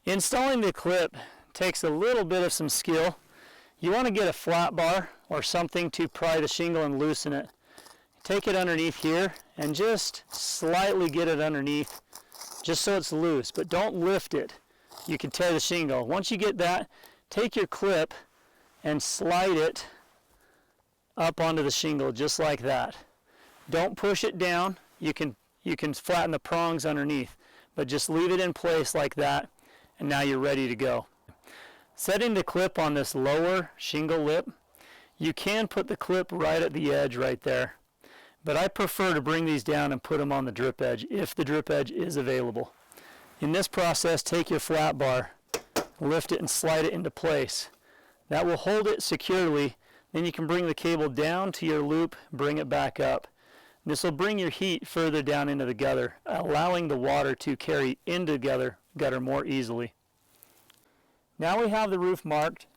Installing the clip takes a little bit of some skill. You want to get a flat bar or something to pry the shingle and loosen it. Take it underneath here and just slightly get it underneath just so it's loose, but don't lift it. You can tear the shingle. Once you get that, take your clip and slide it up onto the shingle just like that. Don't push it down. You can flatten the prongs underneath, but just leave it in place like that, and now you're ready to go. Setting the clip on this lower shingle lip, you can put the clip right at the edge right there, but I prefer to bring these down and put them on the drip edge if the drip edge is available. In this process, take your flat bar, lift it and slide it into place. That will hold it securely. Then you can bring the cable down to your loop, bring it back up. This will bring your heat further down into the gutter, allowing the water to carry into the gutter more easily. Now we have the roof marked.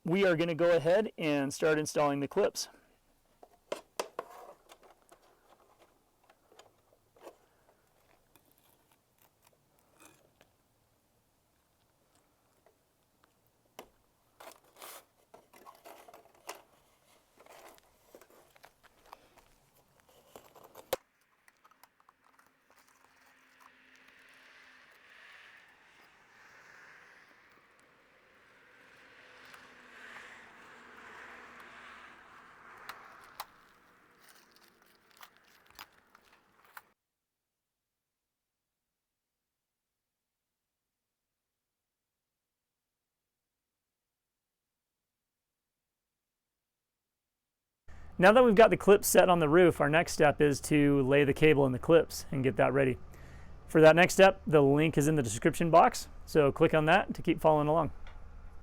We are going to go ahead and start installing the clips. Now that we've got the clips set on the roof, our next step is to lay the cable in the clips and get that ready. For that next step, the link is in the description box, so click on that to keep following along.